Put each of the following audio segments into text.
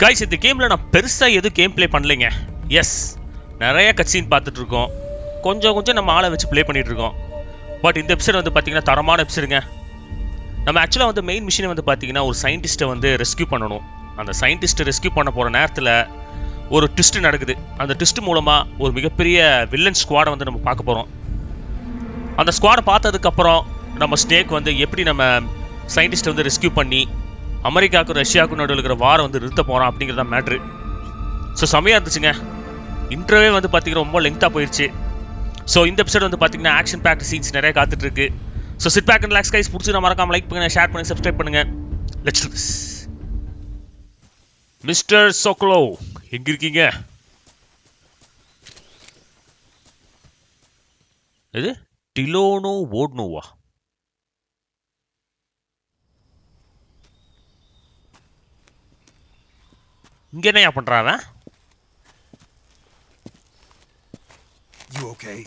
Guys, இந்த கேமில் நான் பெருசாக எதுவும் கேம் ப்ளே பண்ணலைங்க. எஸ், நிறைய கட்சீன் பார்த்துட்டு இருக்கோம். கொஞ்சம் கொஞ்சம் நம்ம ஆளை வச்சு ப்ளே பண்ணிட்டு இருக்கோம். பட் இந்த எபிசோட் வந்து பார்த்தீங்கன்னா தரமான எபிசோடுங்க. நம்ம ஆக்சுவலாக வந்து மெயின் மிஷினை வந்து பார்த்தீங்கன்னா ஒரு சயின்டிஸ்ட்டை வந்து ரெஸ்கியூ பண்ணணும். அந்த சயின்டிஸ்ட்டை ரெஸ்கியூ பண்ண போகிற நேரத்தில் ஒரு ட்விஸ்ட் நடக்குது. அந்த ட்விஸ்ட் மூலமாக ஒரு மிகப்பெரிய வில்லன் ஸ்குவாடை வந்து நம்ம பார்க்க போகிறோம். அந்த ஸ்குவாடை பார்த்ததுக்கப்புறம் நம்ம ஸ்னேக் வந்து எப்படி நம்ம சயின்டிஸ்ட்டை வந்து ரெஸ்கியூ பண்ணி அமெரிக்காவுக்கும் ரஷ்யாவுக்கும் நடுவில் இருக்கிற வாரம் வந்து நிறுத்த போகிறோம் அப்படிங்கிறத மேட்ரு. ஸோ செமையாக இருந்துச்சுங்க. இன்ட்ரோவே வந்து பார்த்தீங்கன்னா ரொம்ப லெங்க்த்தாக போயிடுச்சு. ஸோ இந்த எபிசோட் வந்து பார்த்தீங்கன்னா ஆக்ஷன் பேக்ட் சீன்ஸ் நிறைய காத்துட்ருக்கு. So sit back and relax guys. பிடிச்சி நான் மறக்காம லைக் பண்ணுங்கள், ஷேர் பண்ணுங்கள், சப்ஸ்கிரைப் பண்ணுங்கள். Let's do this. மிஸ்டர் சோக்லோ, எங்கே இருக்கீங்க? இது டிலோனோ ஓட்னோவா? இங்க என்னையா பண்றான்? You okay?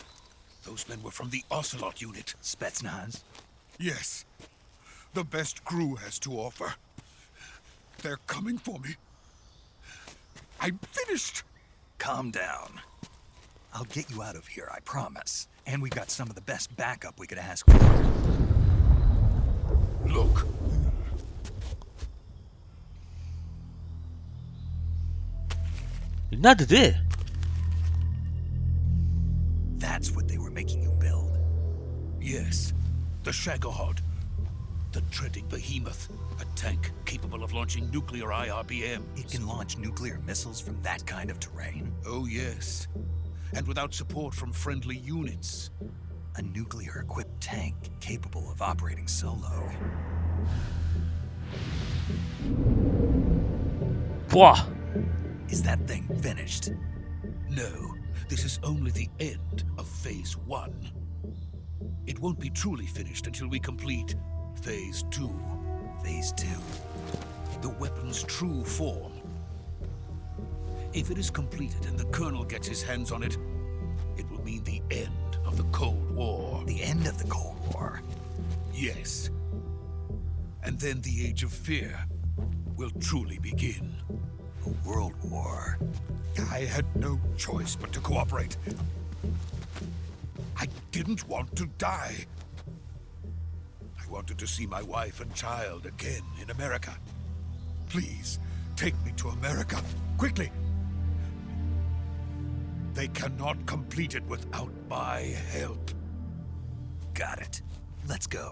Those men were from the Ocelot unit. Spetsnaz? Yes. The best crew has to offer. They're coming for me. I'm finished. Calm down. I'll get you out of here, I promise. And we got some of the best backup we could ask for. Look. என்னது? That's what they were making you build. Yes, the Shagohod, the dreading behemoth, a tank capable of launching nuclear IRBMs. It can launch nuclear missiles from that kind of terrain? Oh yes, and without support from friendly units. A nuclear-equipped tank capable of operating solo. Wow. Is that thing finished? No, this is only the end of Phase 1. It won't be truly finished until we complete Phase 2. Phase 2? The weapon's true form. If it is completed and the Colonel gets his hands on it, it will mean the end of the Cold War. The end of the Cold War? Yes. And then the Age of Fear will truly begin. A world war. I had no choice but to cooperate. I didn't want to die. I wanted to see my wife and child again in America. Please, take me to America, quickly. They cannot complete it without my help. Got it. Let's go.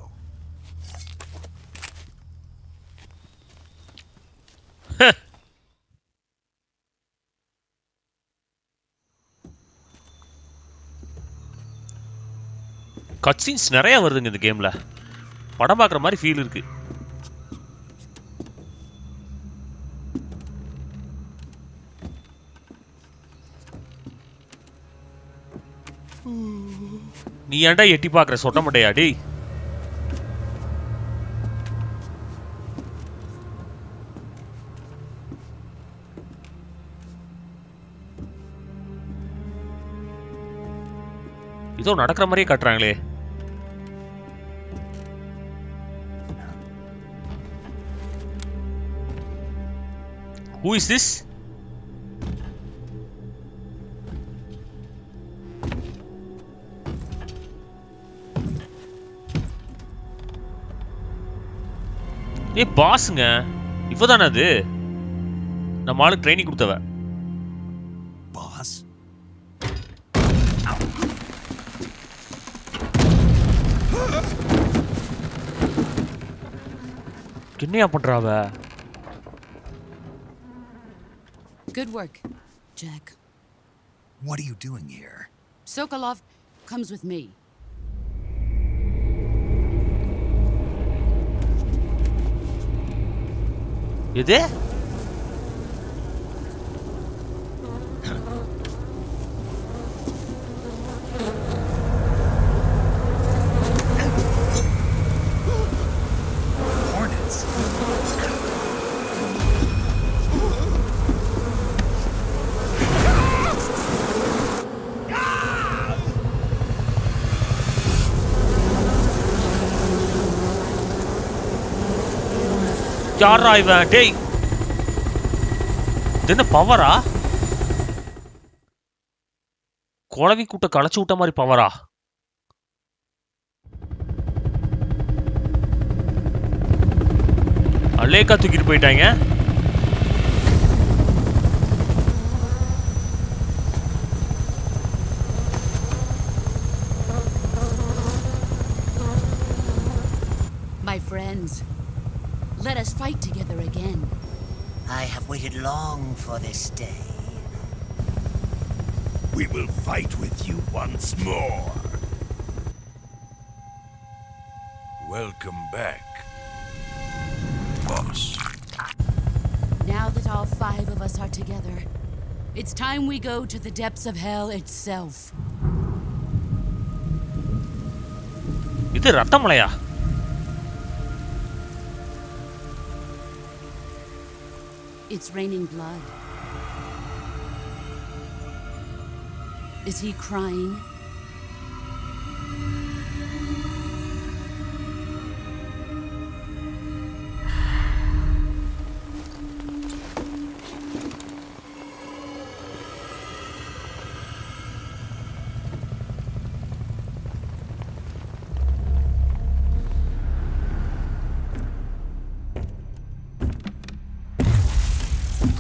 கட்சீன்ஸ் நிறைய வருதுங்க இந்த கேம்ல. படம் பார்க்குற மாதிரி feel இருக்கு. நீ ஏன்டா எட்டி பார்க்குற சொட்ட மாட்டேயா டேய்? இதோ நடக்கிற மாதிரியே காட்டுறாங்களே. Who is this? பாஸ்ங்க, இவதானே அது நம்ம ஆளுக்கு ட்ரைனிங் கொடுத்தவ. Boss? என்னையா பண்றாவ? Good work, Jack. What are you doing here? Sokolov comes with me. எது? Hornets. யாரா இவன்? டேய், என்ன பவரா? குளவி கூட்ட களைச்சு விட்ட மாதிரி பவரா? அலேக்கா தூக்கிட்டு போயிட்டாங்க. My friends, let us fight together again. I have waited long for this day. We will fight with you once more. Welcome back, boss. Now that all 5 of us are together, it's time we go to the depths of hell itself. இது ரத்தமலையா? It's raining blood. Is he crying?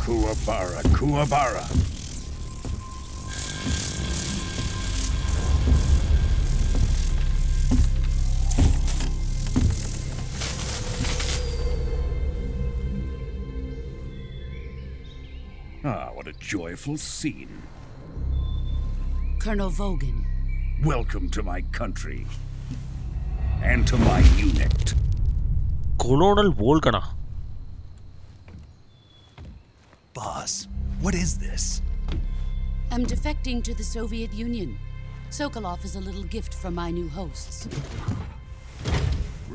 Kuwabara, Kuwabara. Ah, what a joyful scene. Colonel Vogan. Welcome to my country. And to my unit. Colonel Volgana. Boss, what is this? I'm defecting to the Soviet Union. Sokolov is a little gift from my new hosts.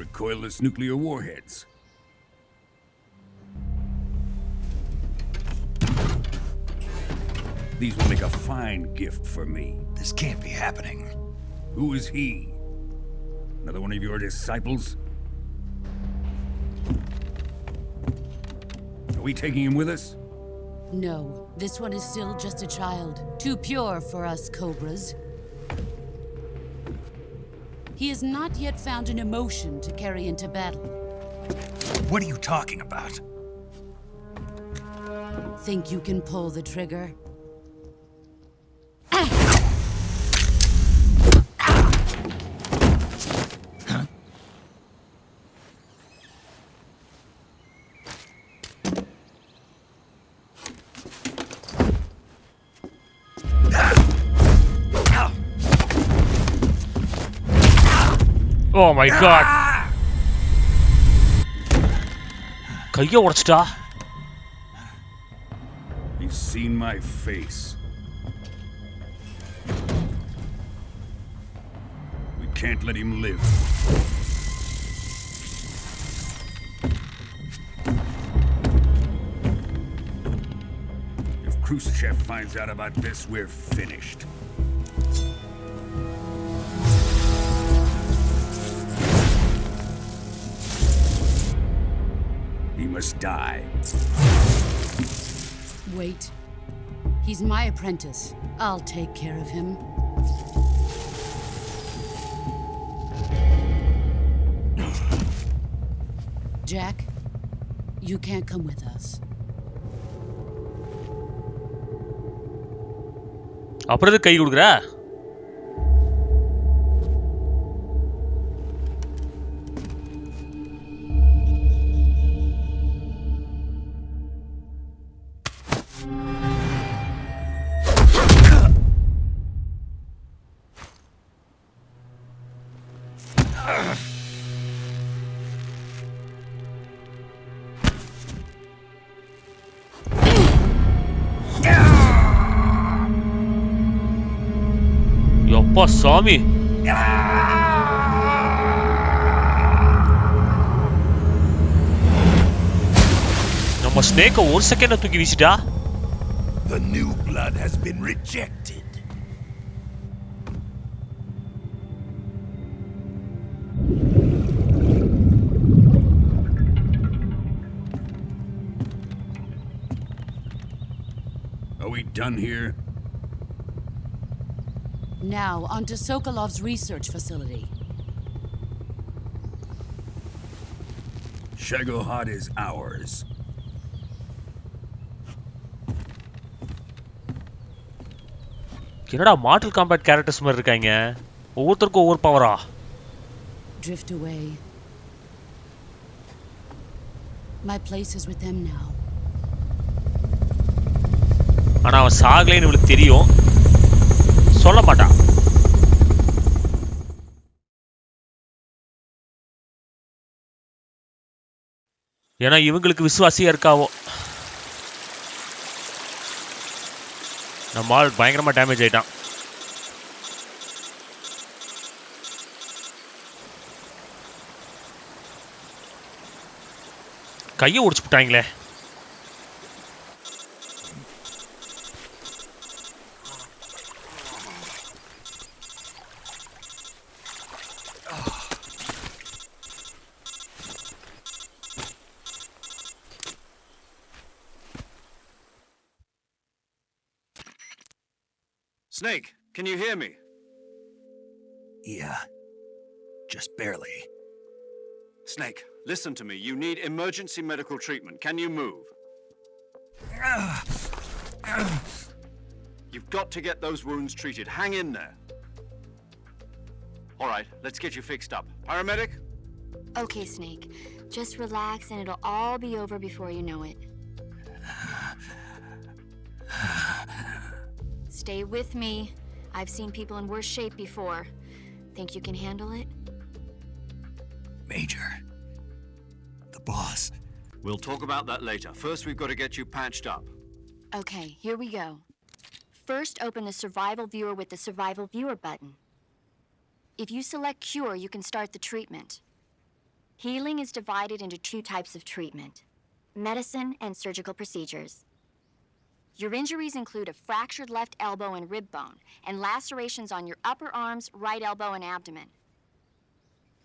Recoilless nuclear warheads. These will make a fine gift for me. This can't be happening. Who is he? Another one of your disciples? Are we taking him with us? No, this one is still just a child. Too pure for us Cobras. He has not yet found an emotion to carry into battle. What are you talking about? Think you can pull the trigger? Oh my god. கைய உடைச்சிட்டா. He's seen my face. We can't let him live. If Khrushchev finds out about this, we're finished. He must die. Wait. He's my apprentice. I'll take care of him. Jack, you can't come with us. அப்புறம் எதுக்கு கை கொடுக்குற? எப்பா சாமி. நம்ம ஸ்னேக்க ஒரு செகண்ட்ல தூக்கி வீசிட்டா. The new blood has been rejected. done here? Now, on to Sokolov's research facility. Shagohod is ours. என்னடா மார்டல் காம்பேட் கேரக்டர்ஸ் மாதிரி இருக்காங்க, ஒவ்வொருத்தருக்கும் ஒவ்வொரு பவரா? Drift away. My place is with them now. ஆனா அவன் சாகலைன்னு இவளுக்கு தெரியும், சொல்ல மாட்டான். ஏன்னா இவங்களுக்கு விசுவாசியா இருக்காவோ. நம்ம ஆள் பயங்கரமா டேமேஜ் ஆயிட்டான். கையை உடைச்சு விட்டாங்களே. Snake, can you hear me? Yeah. Just barely. Snake, listen to me. You need emergency medical treatment. Can you move? You've got to get those wounds treated. Hang in there. All right, let's get you fixed up. Paramedic? Okay, Snake. Just relax and it'll all be over before you know it. Stay with me. I've seen people in worse shape before. Think you can handle it? Major. The boss. We'll talk about that later. First, we've got to get you patched up. Okay, here we go. First, open the Survival Viewer with the Survival Viewer button. If you select Cure, you can start the treatment. Healing is divided into two types of treatment: medicine and surgical procedures. Your injuries include a fractured left elbow and rib bone, and lacerations on your upper arms, right elbow, and abdomen.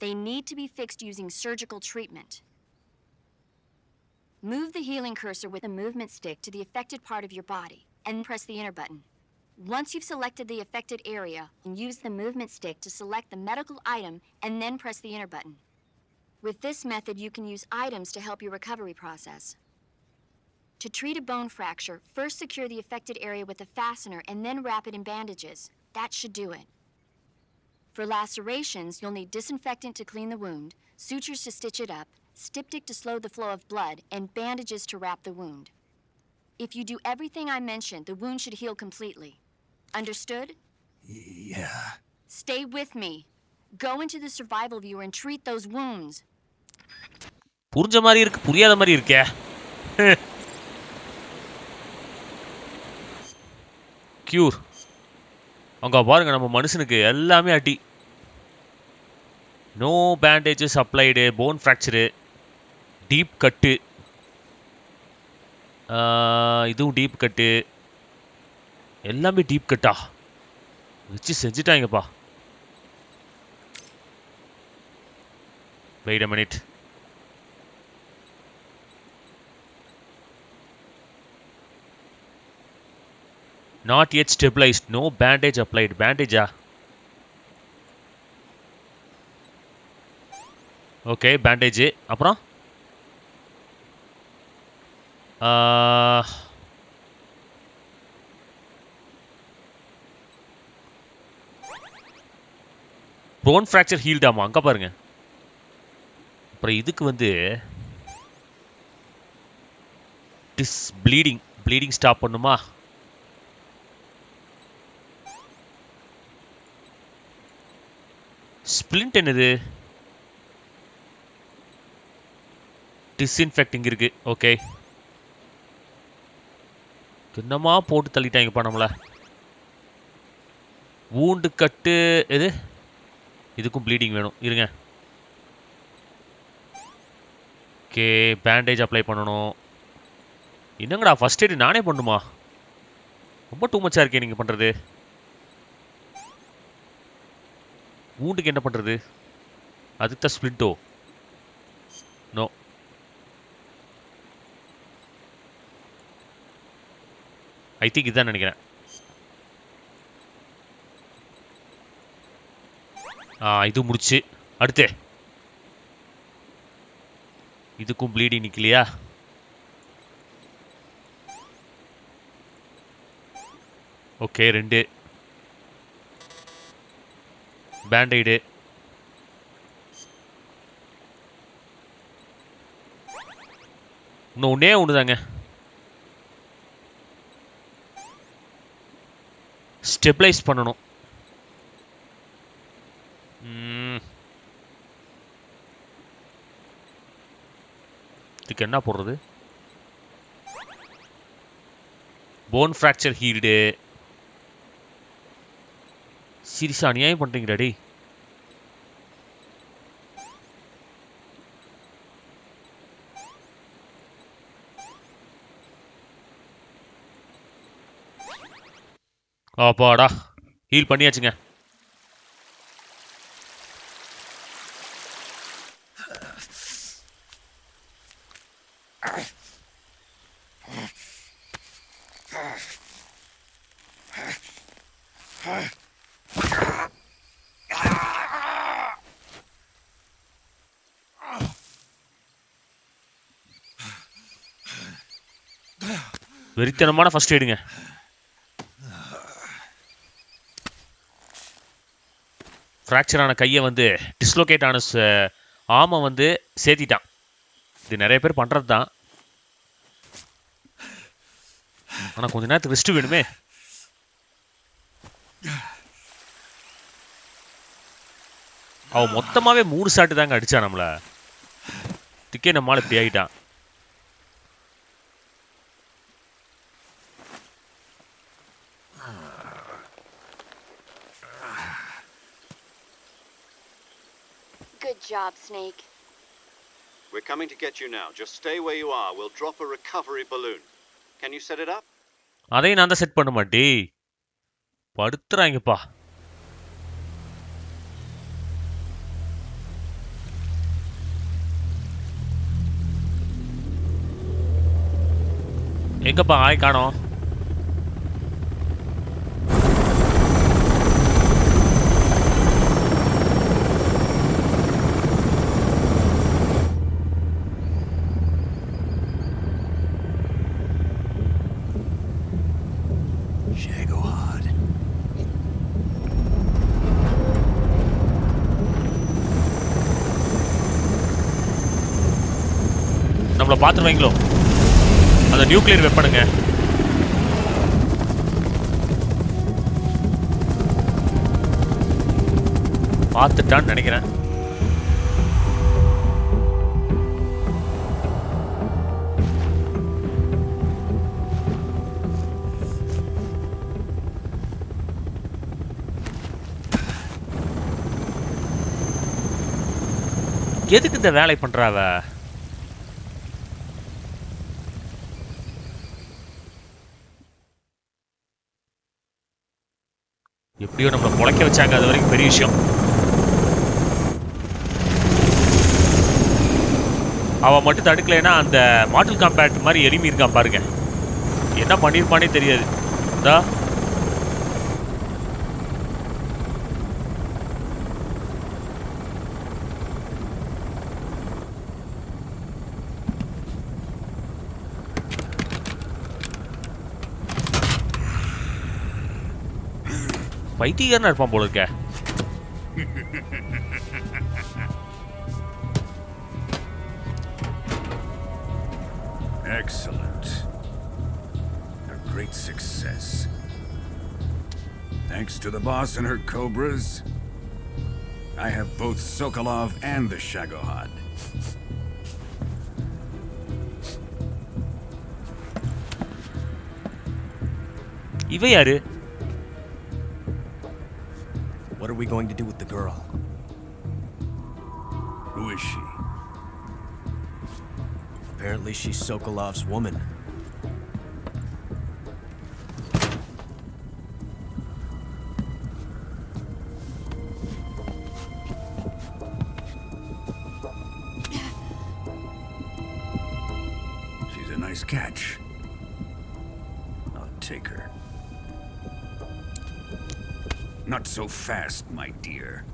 They need to be fixed using surgical treatment. Move the healing cursor with a movement stick to the affected part of your body, and press the enter button. Once you've selected the affected area, use the movement stick to select the medical item, and then press the enter button. With this method, you can use items to help your recovery process. To treat a bone fracture, first secure the affected area with a fastener and then wrap it in bandages. That should do it. For lacerations, you'll need disinfectant to clean the wound, sutures to stitch it up, styptic to slow the flow of blood, and bandages to wrap the wound. If you do everything I mentioned, the wound should heal completely. Understood? Yeah. Stay with me. Go into the survival viewer and treat those wounds. புரிஞ்ச மாதிரி இருக்கு, புரியாத மாதிரி இருக்கே. Cure. அங்க பாருங்க, நம்ம மனுஷனுக்கு எல்லாமே அடி. No bandages applied, bone fracture, deep cut, இதுவும் டீப் கட்டு, எல்லாமே டீப் கட்டா வச்சு செஞ்சுட்டாங்கப்பா. Wait a minute. Not yet stabilized. No bandage applied. Bandage ah. Okay, bandage. அப்புறம் bone fracture healed ஆமா, அங்க பாருங்க. அப்புறம் இதுக்கு வந்து bleeding ஸ்டாப் பண்ணுமா? ஸ்பிளிண்ட் என்னது? டிஸ்இன்ஃபெக்டிங் இருக்கு. ஓகே, என்னமா போட்டு தள்ளிட்டாங்கப்பா நம்மள. வூண்டு கட்டு எது? இதுக்கும் ப்ளீடிங் வேணும், இருங்க. ஓகே, பேண்டேஜ் அப்ளை பண்ணணும். என்னங்கடா ஃபர்ஸ்ட் எய்டு நானே பண்ணுமா? ரொம்ப டூ மச்சா இருக்கே நீங்க பண்றது. வூண்டுக்கு என்ன பண்றது? அதுக்கு தான் ஸ்பிளிண்டோ? நோ. ஐ திங்க் இதான் நினைக்கிறேன். இது முடிச்சு அடுத்து இதுக்கும் ப்ளீடிங் நிக்கலையா? Okay 2 Band-Aid. இன்னும் ஒன்றே ஒன்றுதாங்க. ஸ்டெபிளைஸ் பண்ணணும். இதுக்கு என்ன போடுறது? Phone fracture healed. சீரியஸா அநியாயம் பண்றீங்கடா டேய். அப்பாடா ஹீல் பண்ணியாச்சுங்க. வெறித்தனமான ஃபர்ஸ்ட் எய்டுங்க. ஃப்ராக்சர் ஆன கையை வந்து டிஸ்லோகேட் ஆன ஆமை வந்து சேர்த்திட்டான். இது நிறைய பேர் பண்ணுறது தான். ஆனால் கொஞ்ச நேரத்துக்கு ரெஸ்ட் வேணுமே. அவன் மொத்தமாகவே 3 ஷாட்டு தாங்க அடித்தான் நம்மளை. திக்கே நம்மளால் இப்படி ஆகிட்டான். Good job, Snake. We're coming to get you now. Just stay where you are. We'll drop a recovery balloon. Can you set it up? அதையும் நான் தான் செட் பண்ண மாட்டேன். படுத்துறாங்கப்பா. எங்கப்பா ஆய் காணோம். நம்மளை பார்த்துருவாங்களோ? அந்த நியூக்ளியர் வெப்பனுங்க. பார்த்துட்டான்னு நினைக்கிறேன். எதுக்கு இந்த வேலை பண்றாவ? எப்படியோ நம்மளை முளைக்க வச்சாங்க. அது வரைக்கும் பெரிய விஷயம். அவன் மட்டும் தடுக்கலைன்னா அந்த மாடல் காம்பேக்ட் மாதிரி எளிமை இருக்கான் பாருங்க. என்ன பண்ணியிருப்பானே தெரியாது. இதா பைத்தியக்காரனா இருப்பான் போல இருக்க. Excellent. A great success. Thanks to the boss and her cobras, I have both Sokolov and the Shagohod. இவ யாரு? What are we going to do with the girl? Who is she? Apparently she's Sokolov's woman. She's a nice catch. I'll caretaker. Not so fast, my dear.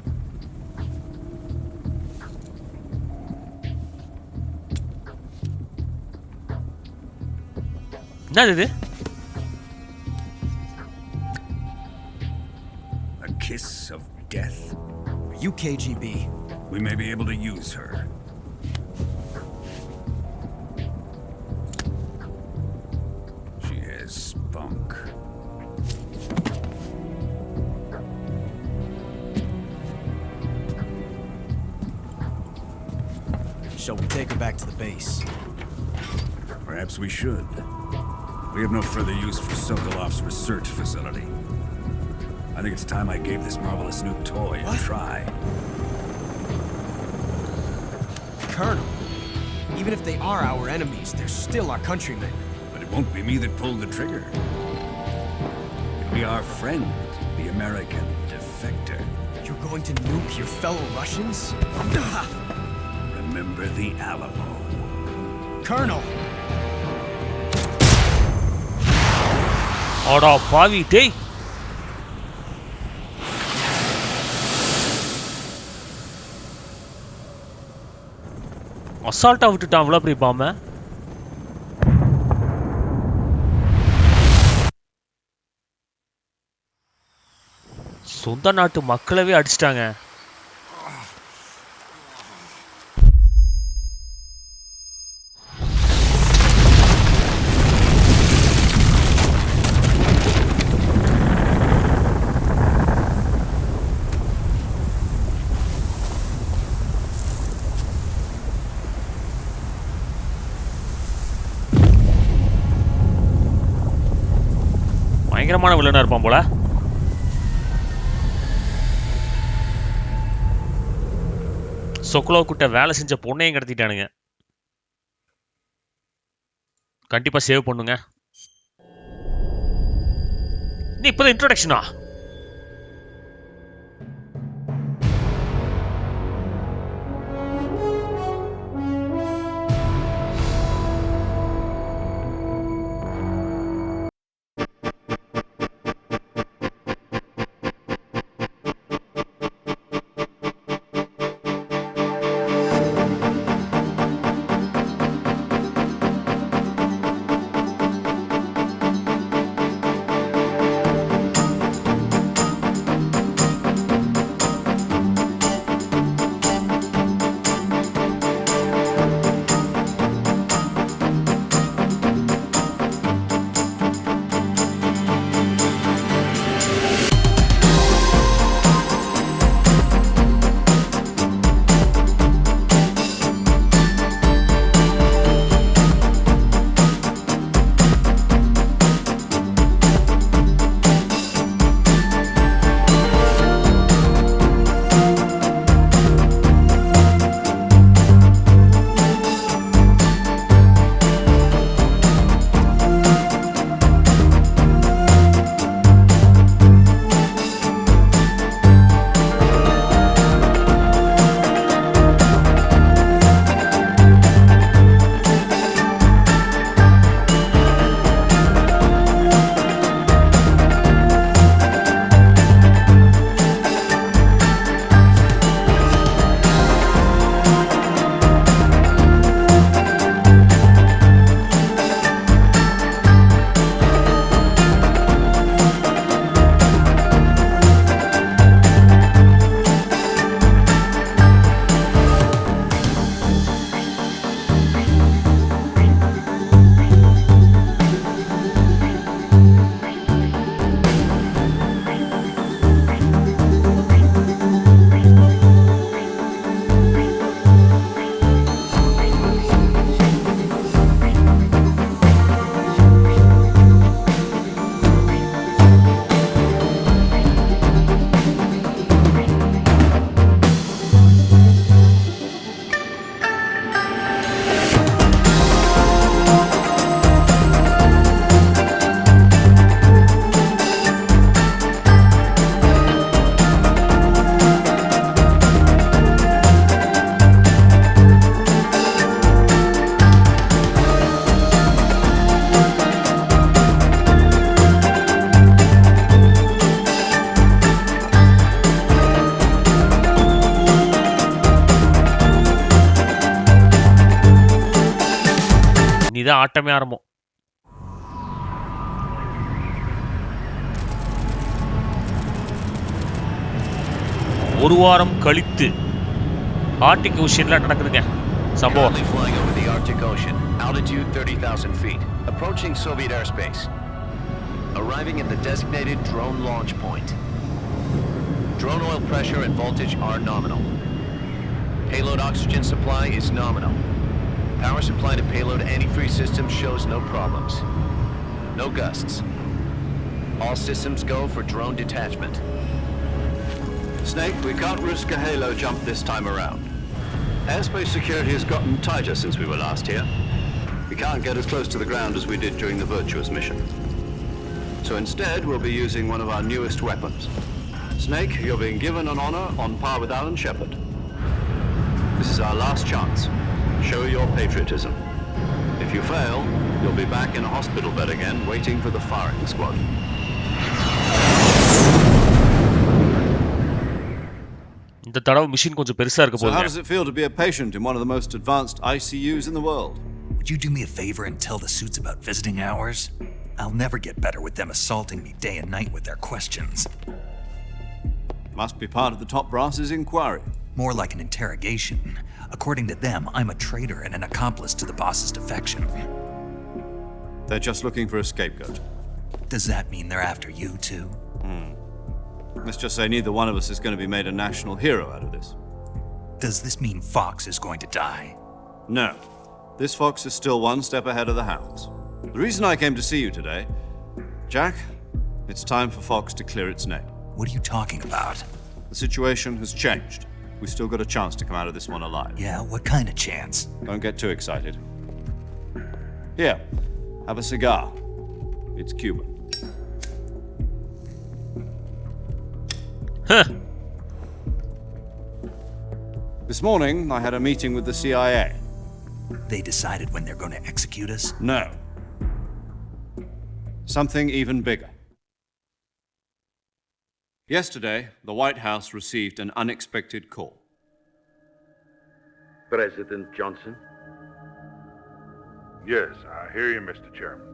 என்னது இது? A kiss of death. Are you KGB? We may be able to use her. She has spunk. Shall we take her back to the base? Perhaps we should. We have no further use for Sokolov's research facility. I think it's time I gave this marvelous new toy a try. Colonel, even if they are our enemies, they're still our countrymen. But it won't be me that pulled the trigger. It'll be our friend, the American defector. You're going to nuke your fellow Russians? Remember the Alamo. Colonel! அடா பாவி டேய். அசால்ட்டா விட்டுட்டான் அவ்வளோ பெரிய பாம்பை. சொந்த நாட்டு மக்களவே அடிச்சிட்டாங்க. பயங்கரமான வில்லனா இருப்பான் போல. சொக்கலோ கிட்ட வேலை செஞ்ச பொண்ணையும் கடத்திட்டானுங்க. கண்டிப்பா சேவ் பண்ணுங்க. நீ இப்பதான் இன்ட்ரோடக்ஷனா? இனிதான் ஆட்டமே ஆரம்பம். ஒரு வாரம் கழித்து ஆர்டிக் ஓஷன்ல நடக்குதுங்க சம்பவம். Currently flying over the Arctic Ocean, altitude 30,000 feet, approaching Soviet airspace. Arriving at the designated drone launch point. Drone oil pressure and voltage are nominal. Payload oxygen supply is nominal. Power supply to payload antifreeze system shows no problems. No gusts. All systems go for drone detachment. Snake, we can't risk a halo jump this time around. Airspace security has gotten tighter since we were last here. We can't get as close to the ground as we did during the Virtuous mission. So instead, we'll be using one of our newest weapons. Snake, you're being given an honor on par with Alan Shepard. This is our last chance. Show your patriotism. If you fail, you'll be back in a hospital bed again, waiting for the firing squad. இந்த தடவை machine கொஞ்சம் பெருசா இருக்க So how போகுது. does it feel to be a patient in one of the most advanced ICUs in the world? Would you do me a favor and tell the suits about visiting hours? I'll never get better with them assaulting me day and night with their questions. Must be part of the top brass's inquiry. More like an interrogation. According to them, I'm a traitor and an accomplice to the boss's defection. They're just looking for a scapegoat. Does that mean they're after you too? Let's just say neither one of us is going to be made a national hero out of this. Does this mean Fox is going to die? No. This fox is still one step ahead of the hounds. The reason I came to see you today, Jack, it's time for Fox to clear its name. What are you talking about? The situation has changed. We've still got a chance to come out of this one alive. Yeah, what kind of chance? Don't get too excited. Here, have a cigar. It's Cuban. Huh. This morning, I had a meeting with the CIA. They decided when they're going to execute us? No. Something even bigger. Yesterday, the White House received an unexpected call. President Johnson? Yes, I hear you, Mr. Chairman.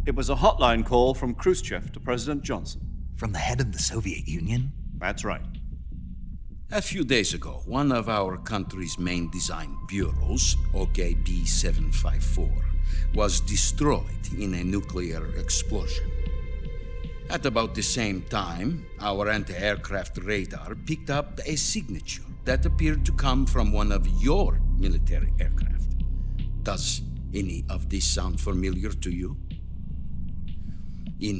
It was a hotline call from Khrushchev to President Johnson. From the head of the Soviet Union? That's right. A few days ago, one of our country's main design bureaus, OKB-754, was destroyed in a nuclear explosion. At about the same time, our anti-aircraft radar picked up a signature that appeared to come from one of your military aircraft. Does any of this sound familiar to you? In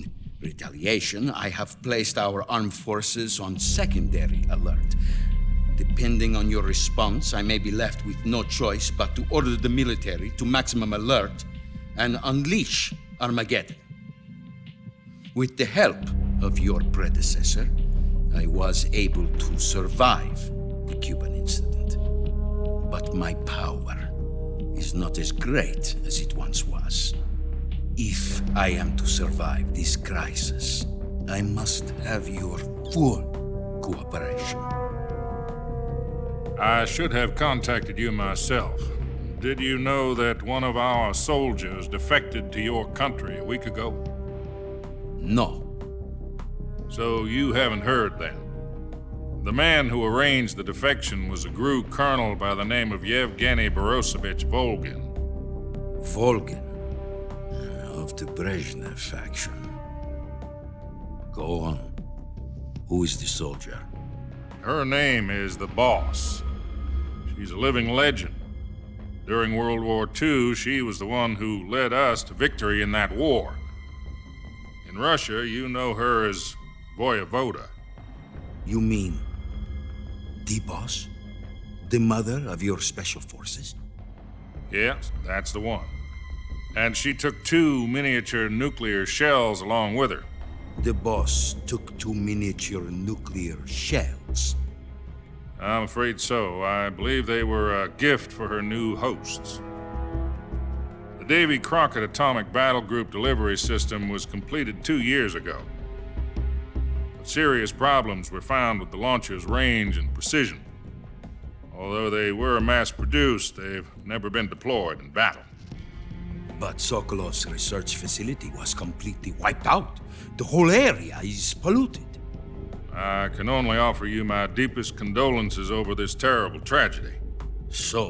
retaliation, I have placed our armed forces on secondary alert. Depending on your response, I may be left with no choice but to order the military to maximum alert and unleash Armageddon. With the help of your predecessor, I was able to survive the Cuban incident. But my power is not as great as it once was. If I am to survive this crisis, I must have your full cooperation. I should have contacted you myself. Did you know that one of our soldiers defected to your country a week ago? No. So you haven't heard then. The man who arranged the defection was a GRU colonel by the name of Yevgeny Borosovich Volgin. Volgin? Of the Brezhnev faction. Go on. Who is the soldier? Her name is the Boss. She's a living legend. During World War II, she was the one who led us to victory in that war. In Russia, you know her as Voyevoda. You mean the Boss? The mother of your special forces? Yes, that's the one. And she took 2 miniature nuclear shells along with her. The Boss took 2 miniature nuclear shells? I'm afraid so. I believe they were a gift for her new hosts. The Davy Crockett Atomic Battle Group delivery system was completed 2 years ago. But serious problems were found with the launcher's range and precision. Although they were mass-produced, they've never been deployed in battle. But Sokolov's research facility was completely wiped out. The whole area is polluted. I can only offer you my deepest condolences over this terrible tragedy. So,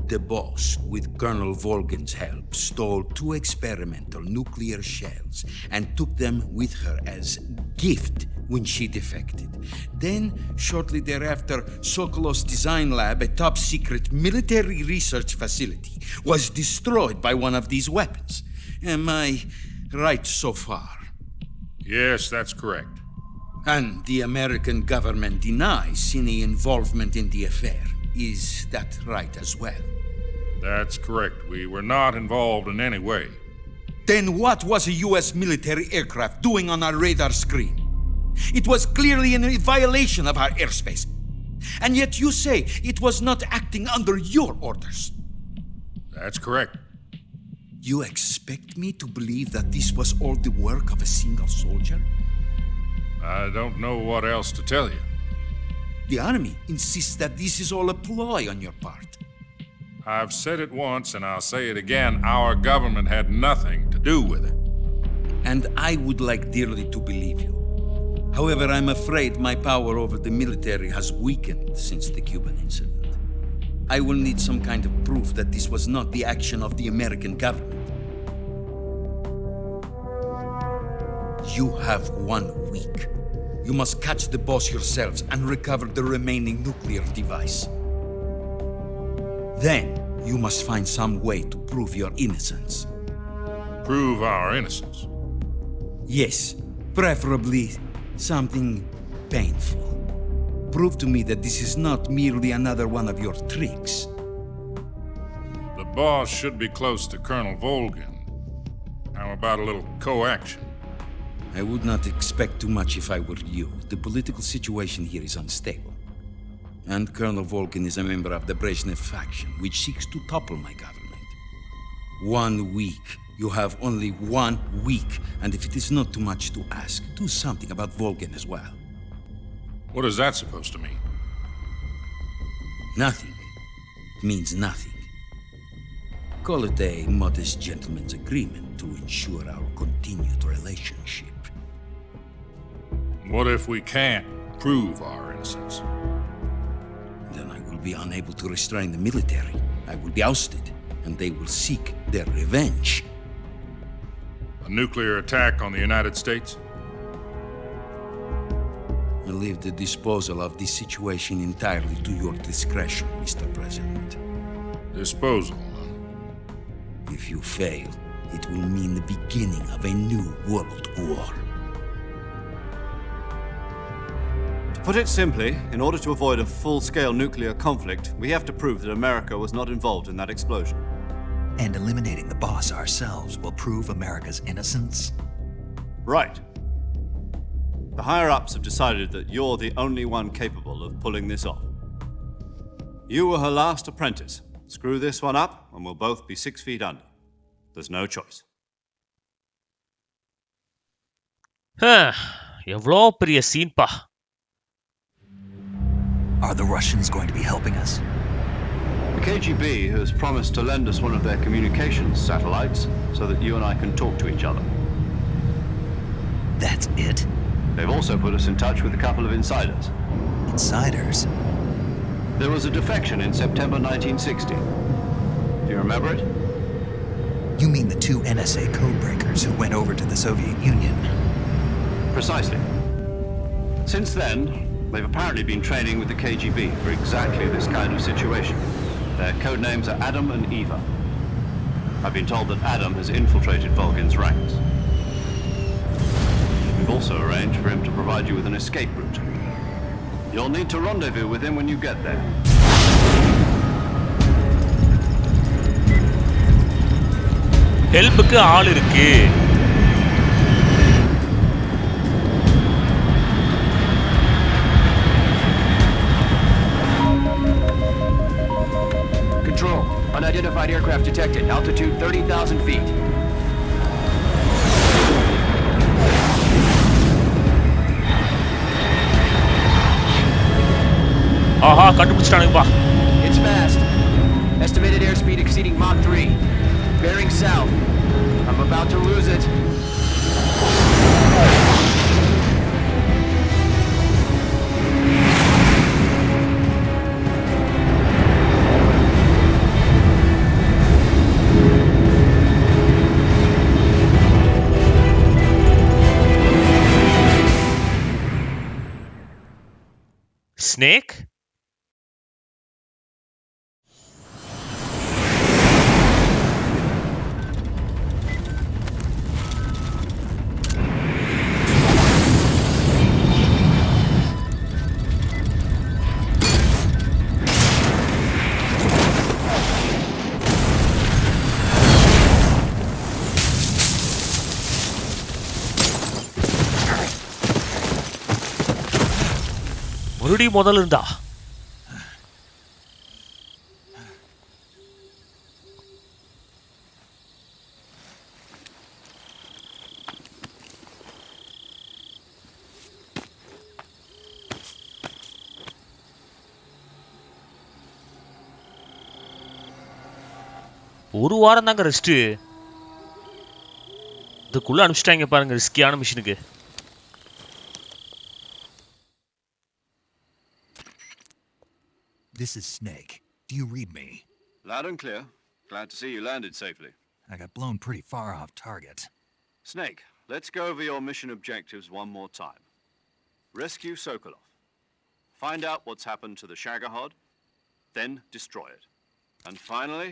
the boss, with Colonel Volgin's help, stole 2 experimental nuclear shells and took them with her as gift when she defected. Then, shortly thereafter, Sokolov's design lab, a top-secret military research facility, was destroyed by one of these weapons. Am I right so far? Yes, that's correct. And the American government denies any involvement in the affair. Is that right as well? That's correct. We were not involved in any way. Then what was a U.S. military aircraft doing on our radar screen? It was clearly in violation of our airspace. And yet you say it was not acting under your orders. That's correct. You expect me to believe that this was all the work of a single soldier? I don't know what else to tell you. The Army insists that this is all a ploy on your part. I've said it once and I'll say it again. Our government had nothing to do with it. And I would like dearly to believe you. However, I'm afraid my power over the military has weakened since the Cuban incident. I will need some kind of proof that this was not the action of the American government. You have 1 week. You must catch the boss yourselves and recover the remaining nuclear device. Then, you must find some way to prove your innocence. Prove our innocence? Yes, preferably something painful. Prove to me that this is not merely another one of your tricks. The boss should be close to Colonel Volgin. How about a little co-action? I would not expect too much if I were you. The political situation here is unstable. And Colonel Volgin is a member of the Brezhnev faction, which seeks to topple my government. 1 week. You have only 1 week, and if it is not too much to ask, do something about Volgin as well. What is that supposed to mean? Nothing. It means nothing. Call it a modest gentleman's agreement to ensure our continued relationship. What if we can't prove our innocence? Then I will be unable to restrain the military. I will be ousted, and they will seek their revenge. A nuclear attack on the United States? I leave the disposal of this situation entirely to your discretion, Mr. President. Disposal? If you fail, it will mean the beginning of a new world war. To put it simply, in order to avoid a full-scale nuclear conflict, we have to prove that America was not involved in that explosion. And eliminating the boss ourselves will prove America's innocence? Right. The higher-ups have decided that you're the only one capable of pulling this off. You were her last apprentice. Screw this one up, and we'll both be 6 feet under. There's no choice. எவ்வளோ பெரிய சீன்பா. Are the Russians going to be helping us? The KGB has promised to lend us one of their communications satellites so that you and I can talk to each other. That's it? They've also put us in touch with a couple of insiders. Insiders? There was a defection in September 1960. Do you remember it? You mean the 2 NSA codebreakers who went over to the Soviet Union? Precisely. Since then, they've apparently been training with the KGB for exactly this kind of situation. Their codenames are Adam and Eva. I've been told that Adam has infiltrated Volgin's ranks. We've also arranged for him to provide you with an escape route. You'll need to rendezvous with him when you get there. ஹெல்ப்புக்கு ஆள் இருக்கு. Control. Unidentified aircraft detected. Altitude 30,000 feet. Aha, கண்டுபிடிச்சிட்டானுங்கப்பா. Estimated airspeed exceeding Mach 3. Bearing south. I'm about to lose it. Snake? மறுபடியும் முதல்ல இருந்தா ஒரு வாரம் தாங்க rest. இதுக்குள்ள அனுப்பிச்சிட்டாங்க பாருங்க ரிஸ்கியான மிஷினுக்கு. This is Snake. Do you read me? Loud and clear. Glad to see you landed safely. I got blown pretty far off target. Snake, let's go over your mission objectives one more time. Rescue Sokolov. Find out what's happened to the Shagohod, then destroy it. And finally,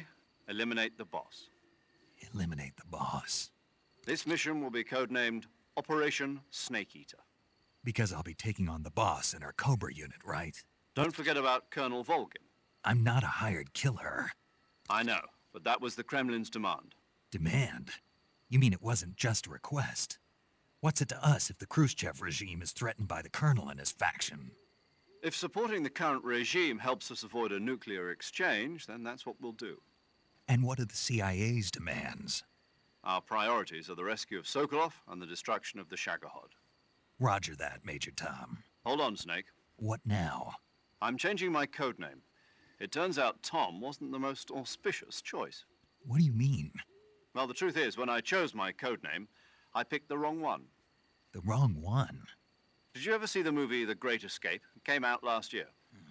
eliminate the boss. Eliminate the boss. This mission will be codenamed Operation Snake Eater. Because I'll be taking on the boss in our COBRA unit, right? Don't forget about Colonel Volgin. I'm not a hired killer. I know, but that was the Kremlin's demand. Demand? You mean it wasn't just a request? What's it to us if the Khrushchev regime is threatened by the colonel and his faction? If supporting the current regime helps us avoid a nuclear exchange, then that's what we'll do. And what are the CIA's demands? Our priorities are the rescue of Sokolov and the destruction of the Shagohod. Roger that, Major Tom. Hold on, Snake. What now? I'm changing my codename. It turns out Tom wasn't the most auspicious choice. What do you mean? Well, the truth is, when I chose my codename, I picked the wrong one. The wrong one? Did you ever see the movie The Great Escape? It came out last year.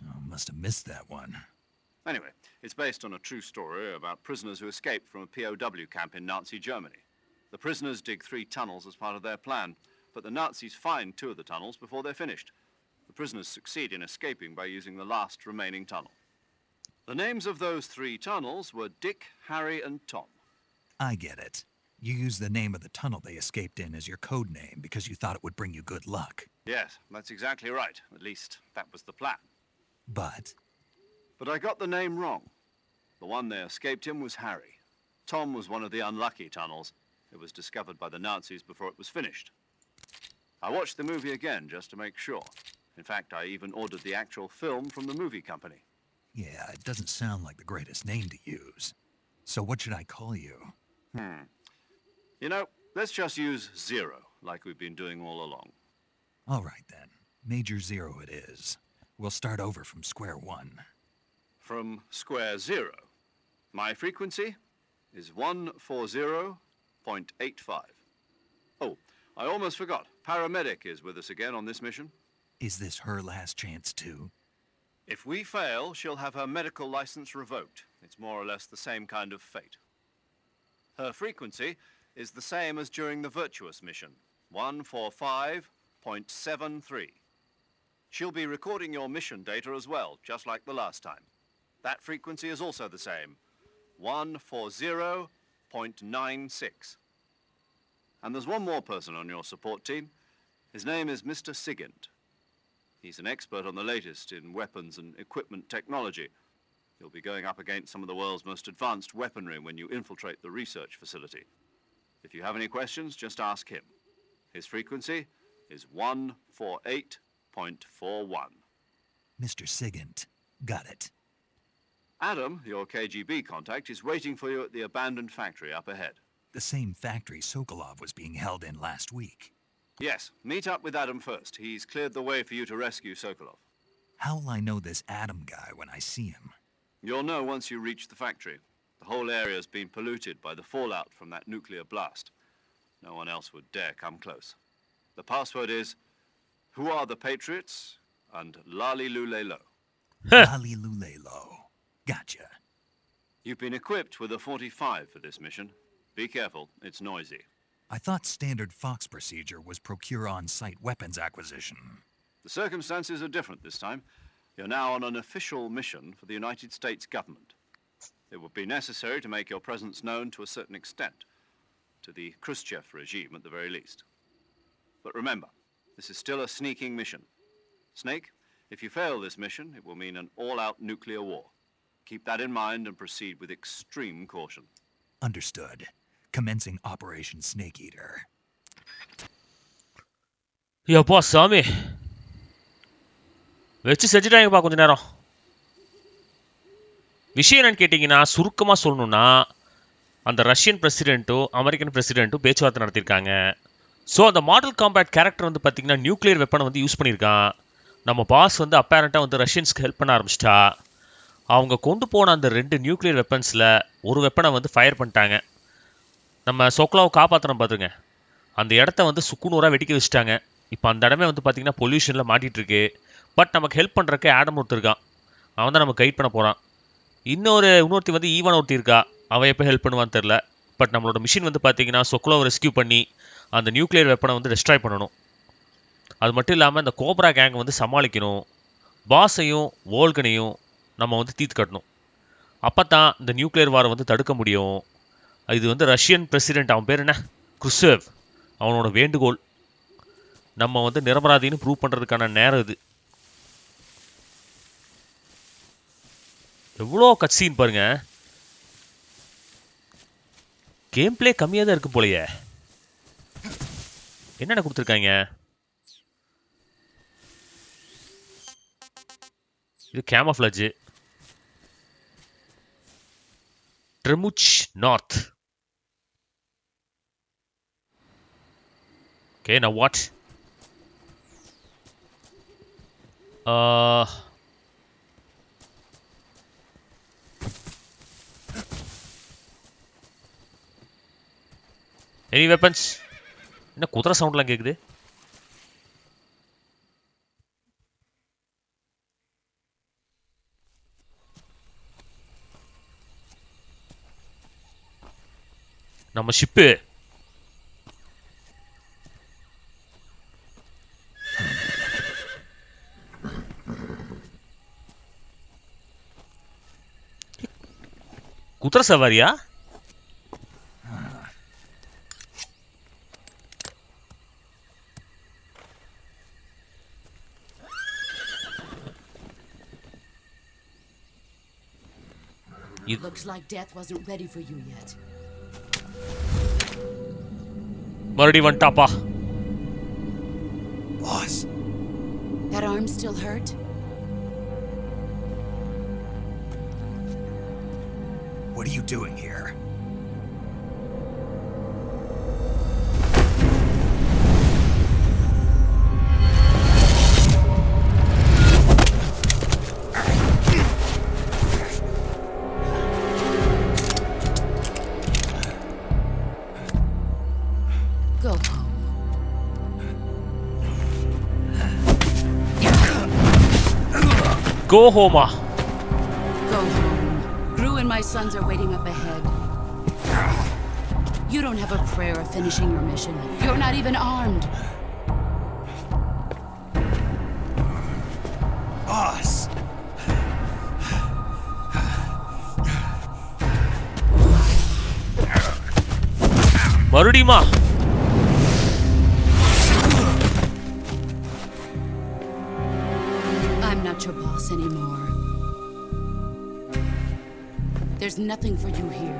Oh, must have missed that one. Anyway, it's based on a true story about prisoners who escaped from a POW camp in Nazi Germany. The prisoners dig 3 tunnels as part of their plan, but the Nazis find 2 of the tunnels before they're finished. The prisoners succeed in escaping by using the last remaining tunnel. The names of those 3 tunnels were Dick, Harry, and Tom. I get it. You used the name of the tunnel they escaped in as your code name because you thought it would bring you good luck. Yes, that's exactly right. At least, that was the plan. But I got the name wrong. The one they escaped in was Harry. Tom was one of the unlucky tunnels. It was discovered by the Nazis before it was finished. I watched the movie again just to make sure. In fact, I even ordered the actual film from the movie company. yeah, it doesn't sound like the greatest name to use. So what should I call you? You know, let's just use Zero, like we've been doing all along. All right, then. Major Zero it is. We'll start over from square one. From square 0. My frequency is 140.85. Oh, I almost forgot. Paramedic is with us again on this mission. Is this her last chance, too? If we fail, she'll have her medical license revoked. It's more or less the same kind of fate. Her frequency is the same as during the Virtuous mission, 145.73. She'll be recording your mission data as well, just like the last time. That frequency is also the same, 140.96. And there's one more person on your support team. His name is Mr. Sigint. He's an expert on the latest in weapons and equipment technology. You'll be going up against some of the world's most advanced weaponry when you infiltrate the research facility. If you have any questions, just ask him. His frequency is 148.41. Mr. Sigint. Got it. Adam, your KGB contact, is waiting for you at the abandoned factory up ahead. The same factory Sokolov was being held in last week. Yes, meet up with Adam first. He's cleared the way for you to rescue Sokolov. How'll I know this Adam guy when I see him? You'll know once you reach the factory. The whole area has been polluted by the fallout from that nuclear blast. No one else would dare come close. The password is, "Who are the Patriots?" and Lali Lulelo. Lali Lulelo. Gotcha. You've been equipped with a 45 for this mission. Be careful, it's noisy. I thought standard Fox procedure was procure on-site weapons acquisition. The circumstances are different this time. You're now on an official mission for the United States government. It would be necessary to make your presence known to a certain extent, to the Khrushchev regime at the very least. But remember, this is still a sneaking mission. Snake, if you fail this mission, it will mean an all-out nuclear war. Keep that in mind and proceed with extreme caution. Understood. Commencing Operation Snake Eater. யப்பா சாமி வச்சு செஞ்சுட்டாங்கப்பா கொஞ்ச நேரம். விஷயம் என்னன்னு கேட்டிங்கன்னா, சுருக்கமாக சொல்லணும்னா, அந்த ரஷ்யன் பிரசிடென்ட்டும் அமெரிக்கன் பிரசிடென்ட்டும் பேச்சுவார்த்தை நடத்தியிருக்காங்க. ஸோ அந்த மாடல் காம்பேட் கேரக்டர் வந்து பார்த்திங்கன்னா நியூக்ளியர் வெப்பனை வந்து யூஸ் பண்ணியிருக்கான். நம்ம பாஸ் வந்து அப்பேரண்ட்டாக வந்து ரஷ்யன்ஸ்க்கு ஹெல்ப் பண்ண ஆரம்பிச்சிட்டா. அவங்க கொண்டு போன அந்த 2 நியூக்ளியர் வெப்பன்ஸில் ஒரு வெப்பனை வந்து ஃபயர் பண்ணிட்டாங்க. நம்ம சொக்லாவை காப்பாற்றணும் பார்த்துங்க. அந்த இடத்த வந்து சுக்குநூறாக வெடிக்க வச்சுட்டாங்க. இப்போ அந்த இடமே வந்து பார்த்திங்கன்னா பொல்யூஷனில் மாட்டிகிட்ருக்கு. பட் நமக்கு ஹெல்ப் பண்ணுறக்கு ஆடம் ஒருத்தர் இருக்கான். அவன் தான் நமக்கு கைட் பண்ண போகிறான். இன்னொருத்தி வந்து ஈவன் ஒருத்தி இருக்கா. அவன் எப்போ ஹெல்ப் பண்ணுவான்னு தெரில. பட் நம்மளோட மிஷின் வந்து பார்த்திங்கன்னா சொக்லாவை ரெஸ்கியூ பண்ணி அந்த நியூக்ளியர் வெப்பனை வந்து டெஸ்ட்ராய் பண்ணணும். அது மட்டும் இல்லாமல் இந்த கோப்ரா கேங்கை வந்து சமாளிக்கணும். பாஸையும் வோல்கனையும் நம்ம வந்து தீர்த்து கட்டணும். அப்போ தான் இந்த நியூக்ளியர் வாரை வந்து தடுக்க முடியும். இது வந்து ரஷ்யன் பிரசிடென்ட், அவன் பேர் என்ன, குருஷேவ், அவனோட வேண்டுகோள். நம்ம வந்து நிரபராதின்னு ப்ரூவ் பண்ணுறதுக்கான நேரம் இது. எவ்வளோ கட்சீன் பாருங்க. கேம் பிளே கம்மியாக தான் இருக்கு போலையே. என்னென்ன கொடுத்துருக்காங்க? இது கேமஃப்ளேஜ். ட்ரெமுச் நார்த். Okay, now what? Any weapons? என்ன குதிரை சவுண்ட்லாம் கேக்குது? நம்ம ஷிப்பு. குதிரை சவாரியா? Looks like death wasn't ready for you yet. மறுபடி வந்துட்டாப்பா. Boss. That arm still hurt? What are you doing here? Go home. Go home. Go home. Gru and my sons are waiting up ahead. You don't have a prayer of finishing your mission. You're not even armed. Boss. மறுபடியுமா? I'm not your boss anymore. There's nothing for you here.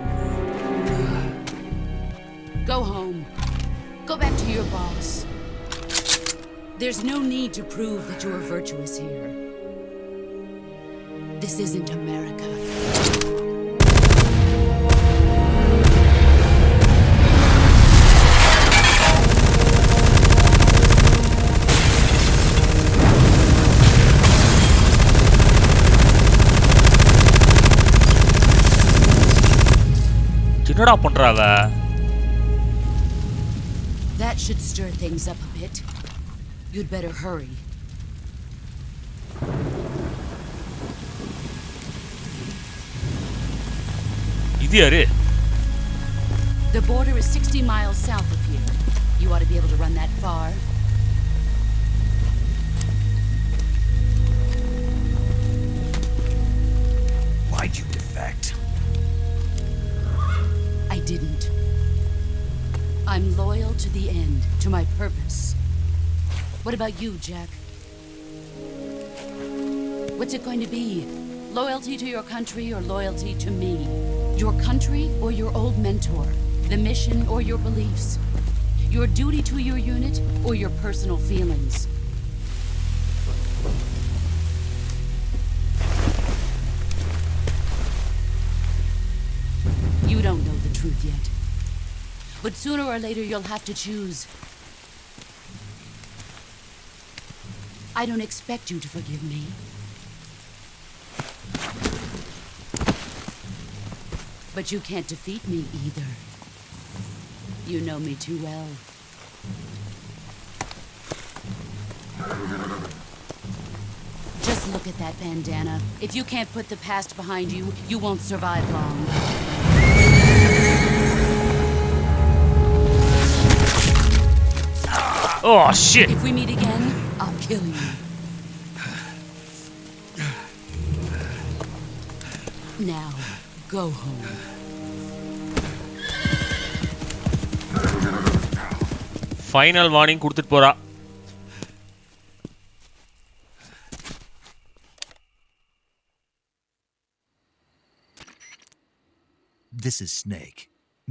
Go home. Go back to your boss. There's no need to prove that you are virtuous here. This isn't America. என்னடா பண்றாவ? That should stir things up a bit. You'd better hurry. இது யாரு? The border is 60 miles south of here. You ought to be able to run that far. Why'd you defect? I didn't. I'm loyal to the end, to my purpose. What about you, Jack? What's it going to be? Loyalty to your country or loyalty to me? Your country or your old mentor? The mission or your beliefs? Your duty to your unit or your personal feelings? You don't know the truth yet. But sooner or later you'll have to choose. I don't expect you to forgive me. But you can't defeat me either. You know me too well. Just look at that bandana. If you can't put the past behind you, you won't survive long. Oh shit. If we meet again, I'll kill you. Now, go home. Final warning கொடுத்துட்டு போறா. This is Snake.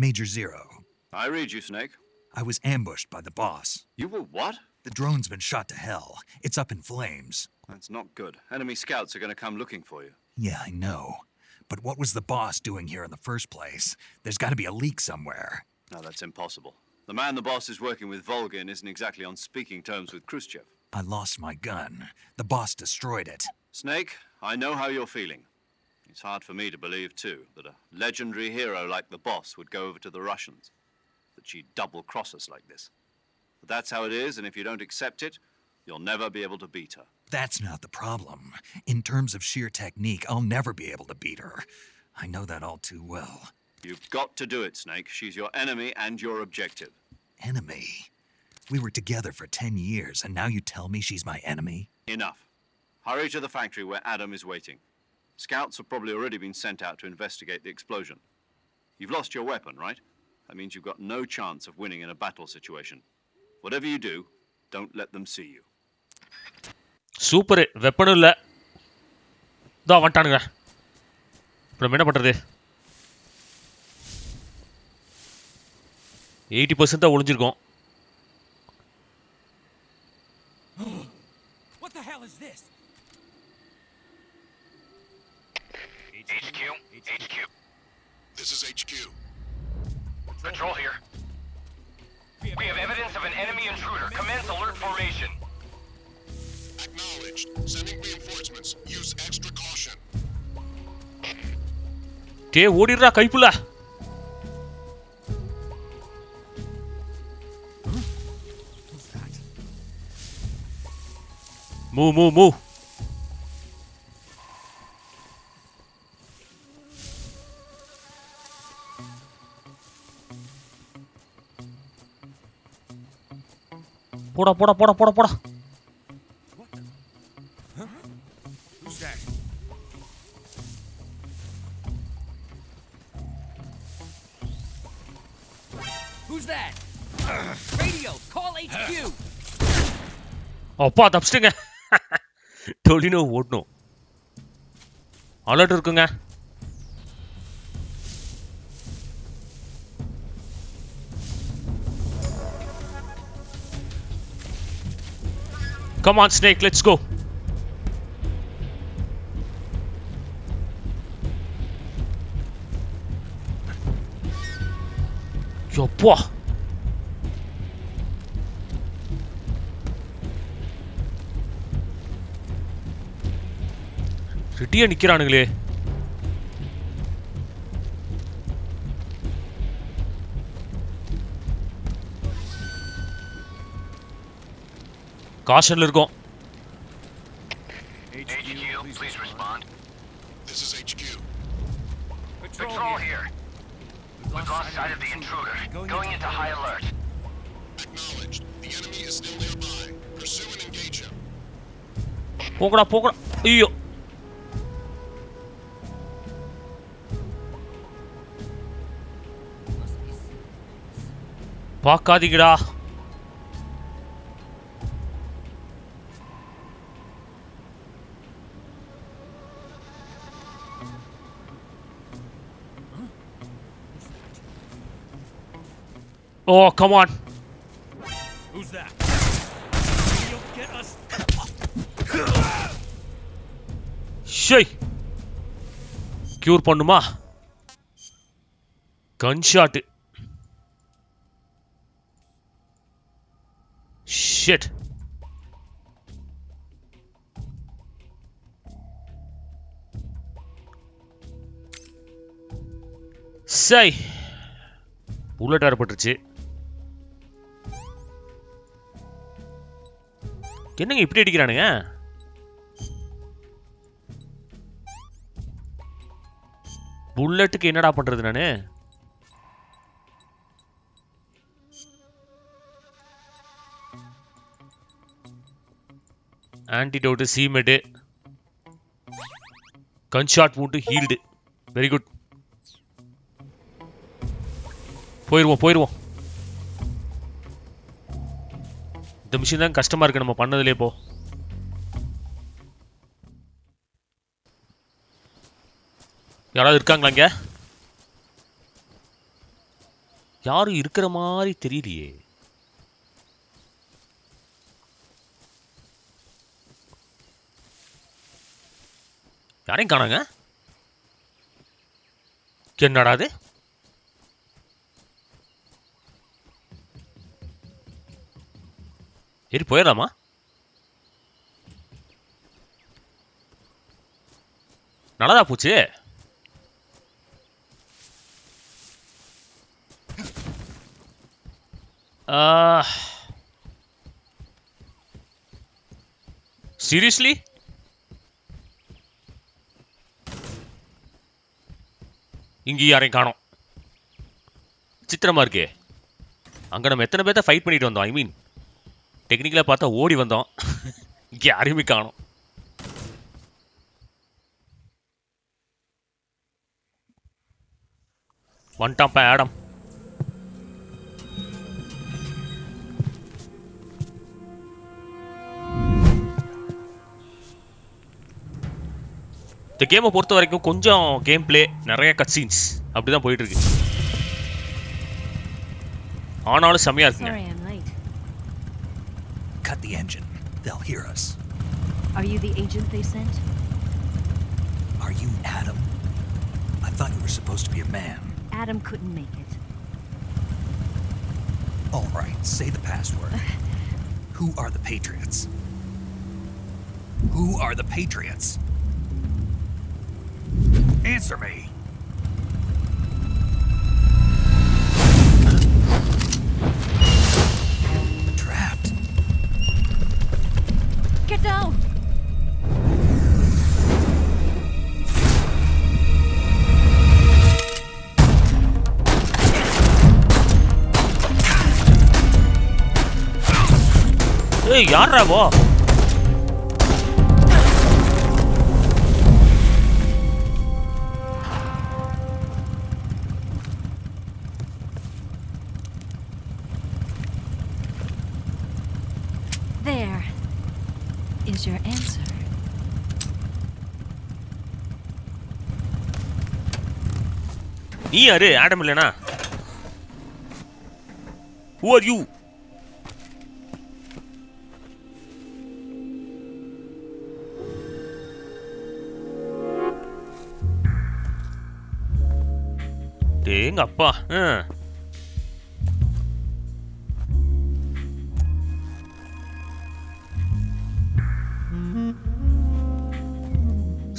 Major Zero. I read you, Snake. I was ambushed by the boss. You were what? The drone's been shot to hell. It's up in flames. That's not good. Enemy scouts are going to come looking for you. Yeah, I know. But what was the boss doing here in the first place? There's got to be a leak somewhere. No, that's impossible. The man the boss is working with, Volgin, isn't exactly on speaking terms with Khrushchev. I lost my gun. The boss destroyed it. Snake, I know how you're feeling. It's hard for me to believe, too, that a legendary hero like the boss would go over to the Russians. That she'd double-cross us like this. But that's how it is, and if you don't accept it, you'll never be able to beat her. That's not the problem. In terms of sheer technique, I'll never be able to beat her. I know that all too well. You've got to do it, Snake. She's your enemy and your objective. Enemy? We were together for 10 years, and now you tell me she's my enemy? Enough. Hurry to the factory where Adam is waiting. Scouts have probably already been sent out to investigate the explosion. You've lost your weapon, right? That means you've got no chance of winning in a battle situation. Whatever you do, don't let them see you. Super. வெப்பனும் இல்லை. இதோ வந்துட்டானுங்க. அப்புறம் என்ன பண்ணுறது? 80% தான் ஒளிஞ்சிருக்கோம். What the hell is this? HQ. This is HQ. Patrol here. We have evidence of an enemy intruder. Commence alert formation. Acknowledged. Sending reinforcements. Use extra caution. Day ஓடிடுறா Kaipulla. Move. போடா. Who's that? Who's that? Radio, call HQ. அப்பா தப்பிச்சிட்டுங்க. டொலினோ ஓடணும். Alert இருக்குங்க. Come on, Snake, let's go. யப்பா. ரெடியா நிக்கிறானுங்களே. காஷன்ல இருக்கோம். HQ, please respond. This is HQ. Patrol here. We've lost sight of the intruder. Going into high alert. Acknowledged. The enemy is still nearby. Pursue and engage him. போகடா. ஐயோ. பார்க்காதீங்கடா. Oh, come on. Who's that? You'll get us. ஷேய். Cure பண்ணுமா? Gun shot. Shit. சை. Bullet ஏற்பட்டுருச்சு. என்னங்க இப்படி அடிக்கிறானுங்க? புல்லட்டுக்கு என்னடா பண்றது நானு? ஆன்டிடோட், சீமெட், gunshot wound healed. Very good. போயிருவோம். இந்த மிஷின் தான் கஷ்டமா இருக்கு நம்ம பண்ணதுலே. போ. யாராவது இருக்காங்களா இங்க? யாரும் இருக்கிற மாதிரி தெரியலையே. யாரையும் காணாங்க. என்னடா அது? ஏறி போயிடலாமா? நல்லதா போச்சு. சீரியஸ்லி? இங்கே யாரையும் காணோம். சித்திரமா இருக்கே. அங்க நம்ம எத்தனை பேர்த்த ஃபைட் பண்ணிட்டு வந்தோம். ஐ மீன் டெக்னிக்கலா பார்த்தா ஓடி வந்தோம். இங்க யாரையுமே காணோம். வந்துட்டான்ப்பா ஆடம். இந்த கேமை பொறுத்த வரைக்கும் கொஞ்சம் கேம் பிளே, நிறைய கட் சீன்ஸ் அப்படிதான் போயிட்டு இருக்கு. ஆனாலும் செமையா இருக்குங்க. Cut the engine. They'll hear us. Are you the agent they sent? Are you Adam? I thought you were supposed to be a man. Adam couldn't make it. All right, say the password. Who are the Patriots? Who are the Patriots? Answer me. Trapped. Get down! Hey, யாரா வா? There is your answer. நீ யாரு? Adam இல்லனா? Who are you? டேங்க அப்பா.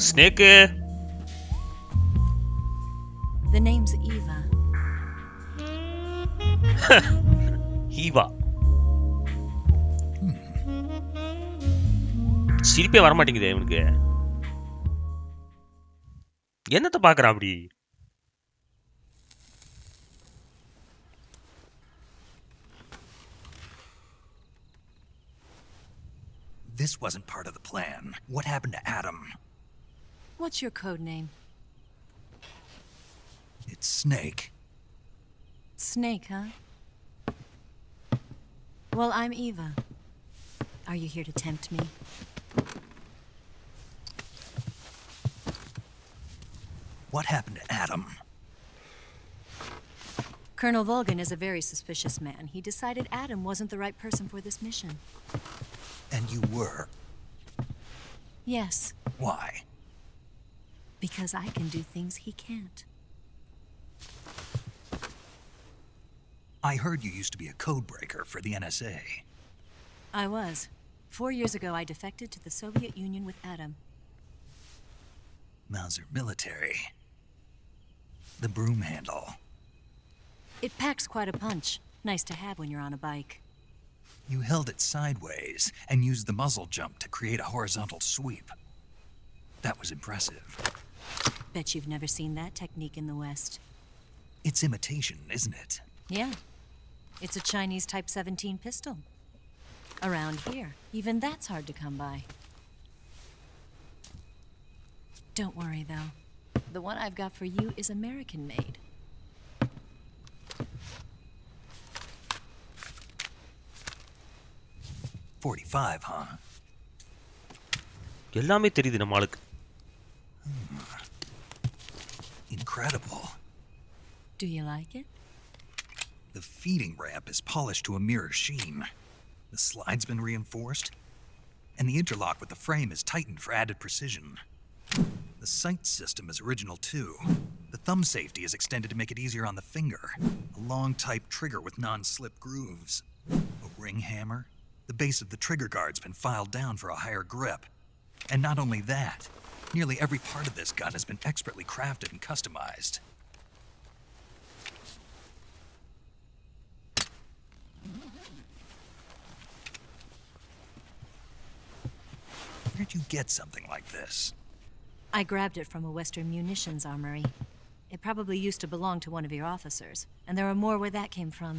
Snake. The name's Eva. Eva. சிரிப்பே வர மாட்டேங்குதே இவனுக்கு. என்னத்த பாக்குறான் அப்படி? This wasn't part of the plan. What happened to Adam? What's your code name? It's Snake. Snake, huh? Well, I'm Eva. Are you here to tempt me? What happened to Adam? Colonel Volgan is a very suspicious man. He decided Adam wasn't the right person for this mission. And you were? Yes. Why? Because I can do things he can't. I heard you used to be a code breaker for the NSA. I was. 4 years ago, I defected to the Soviet Union with Adam. Mauser military. The broom handle. It packs quite a punch. Nice to have when you're on a bike. You held it sideways and used the muzzle jump to create a horizontal sweep. That was impressive. Bet you've never seen that technique in the West. It's imitation, isn't it? Yeah. It's a Chinese Type 17 pistol. Around here, even that's hard to come by. Don't worry, though. The one I've got for you is American-made. .45, huh? எல்லாமே தெரியுது நம்ம ஆளுக்கு. Incredible. Do you like it? The feeding ramp is polished to a mirror sheen. The slide's been reinforced, and the interlock with the frame is tightened for added precision. The sight system is original too. The thumb safety is extended to make it easier on the finger. A long type trigger with non-slip grooves. A ring hammer. The base of the trigger guard's been filed down for a higher grip. And not only that, nearly every part of this gun has been expertly crafted and customized. Where'd you get something like this? I grabbed it from a Western munitions armory. It probably used to belong to one of your officers, and there are more where that came from.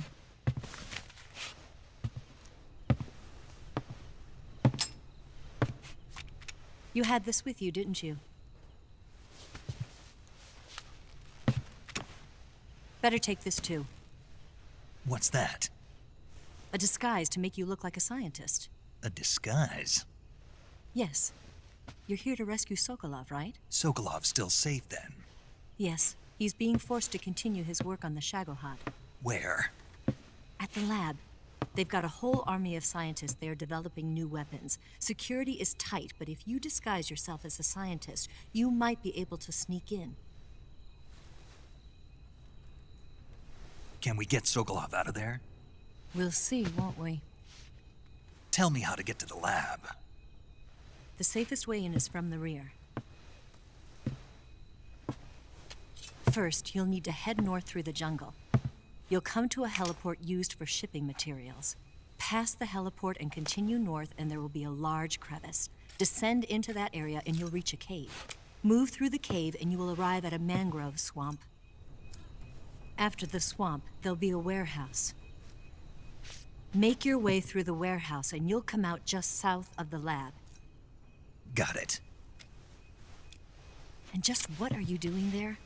You had this with you, didn't you? Better take this too. What's that? A disguise to make you look like a scientist. A disguise? Yes. You're here to rescue Sokolov, right? Sokolov's still safe then? Yes. He's being forced to continue his work on the Shagohod. Where? At the lab. They've got a whole army of scientists there developing new weapons. Security is tight, but if you disguise yourself as a scientist, you might be able to sneak in. Can we get Sokolov out of there? We'll see, won't we? Tell me how to get to the lab. The safest way in is from the rear. First, you'll need to head north through the jungle. You'll come to a heliport used for shipping materials. Pass the heliport and continue north, and there will be a large crevice. Descend into that area, and you'll reach a cave. Move through the cave, and you will arrive at a mangrove swamp. After the swamp, there'll be a warehouse. Make your way through the warehouse, and you'll come out just south of the lab. Got it. And just what are you doing there?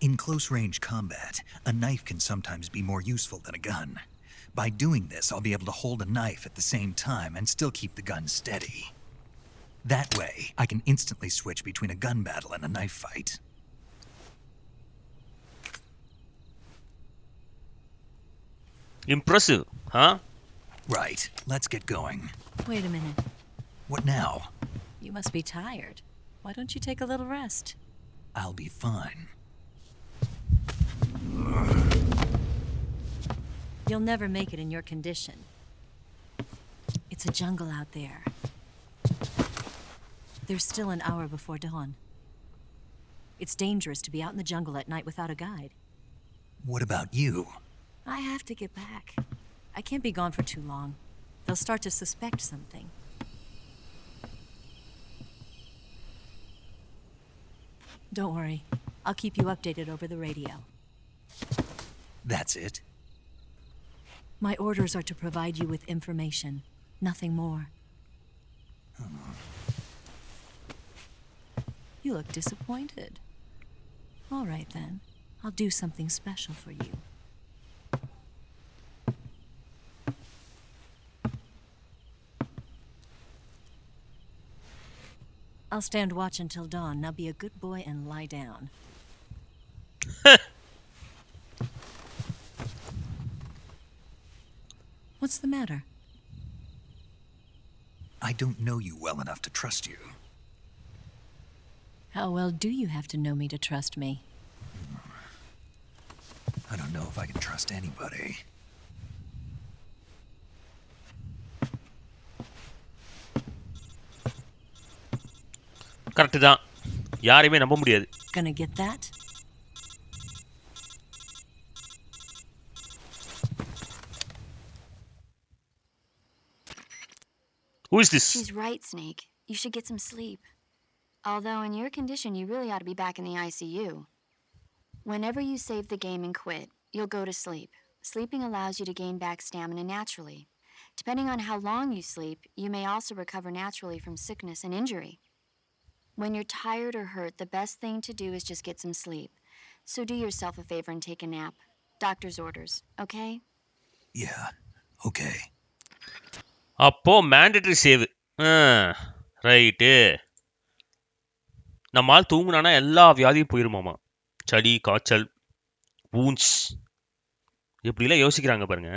In close-range combat, a knife can sometimes be more useful than a gun. By doing this, I'll be able to hold a knife at the same time and still keep the gun steady. That way, I can instantly switch between a gun battle and a knife fight. Impressive, huh? Right. Let's get going. Wait a minute. What now? You must be tired. Why don't you take a little rest? I'll be fine. You'll never make it in your condition. It's a jungle out there. There's still an hour before dawn. It's dangerous to be out in the jungle at night without a guide. What about you? I have to get back. I can't be gone for too long. They'll start to suspect something. Don't worry. I'll keep you updated over the radio. That's it? My orders are to provide you with information, nothing more. You look disappointed. All right then. I'll do something special for you. I'll stand watch until dawn. Now be a good boy and lie down. What's the matter? I don't know you well enough to trust you. How well do you have to know me to trust me? I don't know if I can trust anybody. Correct தான். யாரையுமே நம்ப முடியாது. Gonna get that? Who is this? She's right, Snake. You should get some sleep. Although in your condition, you really ought to be back in the ICU. Whenever you save the game and quit, you'll go to sleep. Sleeping allows you to gain back stamina naturally. Depending on how long you sleep, you may also recover naturally from sickness and injury. When you're tired or hurt, the best thing to do is just get some sleep. So do yourself a favor and take a nap. Doctor's orders, okay? Yeah, okay. அப்போ mandatory save. Right. நம்ம ஆள் தூங்குனானா எல்லா வியாதியும் போயிருமாமா. சளி, காய்ச்சல், wounds. எப்படிலாம் யோசிக்கிறாங்க பாருங்க.